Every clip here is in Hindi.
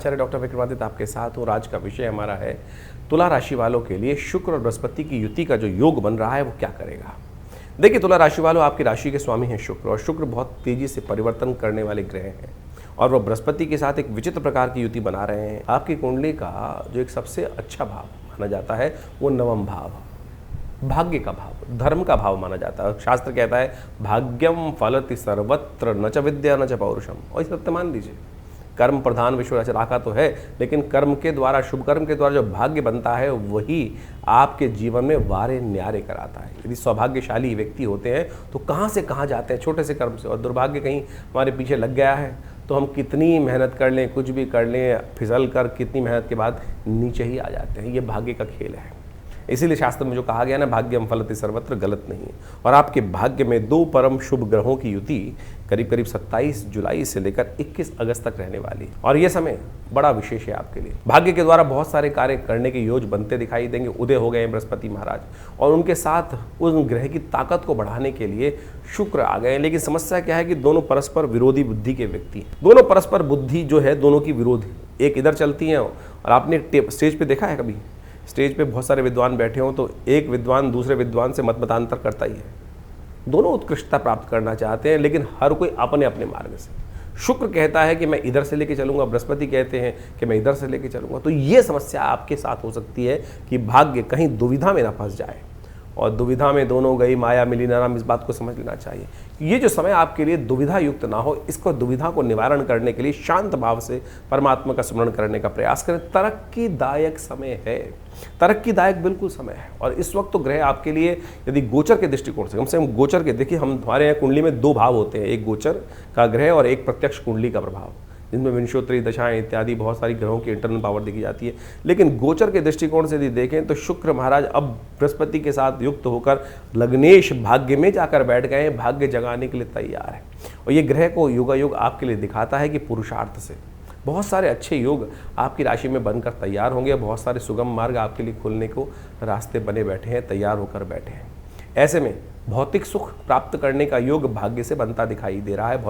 आचार्य डॉक्टर विक्रमादित्य आपके साथ और आज का विषय हमारा है तुला राशि वालों के लिए शुक्र और बृहस्पति की युति का जो योग बन रहा है वो क्या करेगा। देखिए, तुला राशि वालों, आपकी राशि के स्वामी हैं शुक्र, और शुक्र बहुत तेजी से परिवर्तन करने वाले ग्रह हैं और वह बृहस्पति के साथ एक विचित्र प्रकार की युति बना रहे हैं। आपकी कुंडली का जो एक सबसे अच्छा भाव माना जाता है वो नवम भाव, भाग्य का भाव, धर्म का भाव माना जाता है। शास्त्र कहता है भाग्यम फलति सर्वत्र न च विद्या न च पौरुषम, और इस सत्य मान लीजिए। कर्म प्रधान विश्व रचना तो है, लेकिन कर्म के द्वारा, शुभ कर्म के द्वारा जो भाग्य बनता है वही आपके जीवन में वारे न्यारे कराता है। यदि सौभाग्यशाली व्यक्ति होते हैं तो कहाँ से कहाँ जाते हैं छोटे से कर्म से, और दुर्भाग्य कहीं हमारे पीछे लग गया है तो हम कितनी मेहनत कर लें, कुछ भी कर लें, फिसल कर कितनी मेहनत के बाद नीचे ही आ जाते हैं। ये भाग्य का खेल है। इसीलिए शास्त्र में जो कहा गया ना, भाग्यम फलति सर्वत्र, गलत नहीं है। और आपके भाग्य में दो परम शुभ ग्रहों की युति करीब करीब 27 जुलाई से लेकर 21 अगस्त तक रहने वाली है, और यह समय बड़ा विशेष है आपके लिए। भाग्य के द्वारा बहुत सारे कार्य करने के योज बनते दिखाई देंगे। उदय हो गए हैं बृहस्पति महाराज, और उनके साथ उन ग्रह की ताकत को बढ़ाने के लिए शुक्र आ गए हैं। लेकिन समस्या क्या है कि दोनों परस्पर विरोधी बुद्धि के व्यक्ति हैं। दोनों परस्पर बुद्धि जो है दोनों की विरोध, एक इधर चलती है। और आपने स्टेज पे देखा है कभी, स्टेज पे बहुत सारे विद्वान बैठे हों तो एक विद्वान दूसरे विद्वान से मतमतांतर करता ही है। दोनों उत्कृष्टता प्राप्त करना चाहते हैं, लेकिन हर कोई अपने अपने मार्ग से। शुक्र कहता है कि मैं इधर से लेके चलूंगा, बृहस्पति कहते हैं कि मैं इधर से लेके चलूंगा। तो ये समस्या आपके साथ हो सकती है कि भाग्य कहीं दुविधा में ना फंस जाए, और दुविधा में दोनों गई माया मिली ना राम, इस बात को समझ लेना चाहिए। ये जो समय आपके लिए दुविधा युक्त ना हो, इसको दुविधा को निवारण करने के लिए शांत भाव से परमात्मा का स्मरण करने का प्रयास करें। तरक्कीदायक समय है, तरक्कीदायक बिल्कुल समय है। और इस वक्त तो ग्रह आपके लिए यदि गोचर के दृष्टिकोण से, कम से कम गोचर के, देखिए हम हमारे यहाँ कुंडली में दो भाव होते हैं, एक गोचर का ग्रह और एक प्रत्यक्ष कुंडली का प्रभाव, जिनमें विंशोत्तरी दशाएं इत्यादि बहुत सारी ग्रहों की इंटरनल पावर देखी जाती है। लेकिन गोचर के दृष्टिकोण से यदि देखें तो शुक्र महाराज अब बृहस्पति के साथ युक्त होकर लग्नेश भाग्य में जाकर बैठ गए हैं, भाग्य जगाने के लिए तैयार है। और ये ग्रह को योगायोग आपके लिए दिखाता है कि पुरुषार्थ से बहुत सारे अच्छे योग आपकी राशि में बनकर तैयार होंगे, बहुत सारे सुगम मार्ग आपके लिए खुलने को रास्ते बने बैठे हैं, तैयार होकर बैठे हैं। ऐसे में भौतिक सुख प्राप्त करने का योग भाग्य से बनता दिखाई दे रहा है।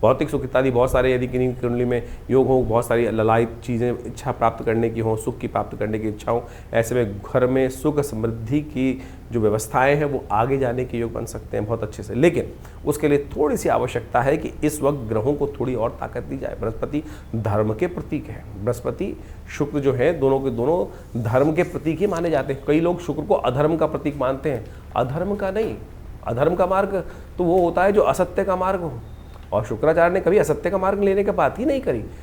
भौतिक सुख इत्यादि बहुत सारे यदि किन्हीं कुंडली में योग हो, बहुत सारी ललायित चीज़ें इच्छा प्राप्त करने की हो, सुख की प्राप्त करने की इच्छा हो, ऐसे में घर में सुख समृद्धि की जो व्यवस्थाएं हैं वो आगे जाने के योग बन सकते हैं बहुत अच्छे से। लेकिन उसके लिए थोड़ी सी आवश्यकता है कि इस वक्त ग्रहों को थोड़ी और ताकत दी जाए। बृहस्पति धर्म के प्रतीक है, बृहस्पति शुक्र जो है दोनों के दोनों धर्म के प्रतीक ही माने जाते हैं। कई लोग शुक्र को अधर्म का प्रतीक मानते हैं, अधर्म का नहीं। अधर्म का मार्ग तो वो होता है जो असत्य का मार्ग हो, और शुक्राचार्य ने कभी असत्य का मार्ग लेने की बात ही नहीं करी।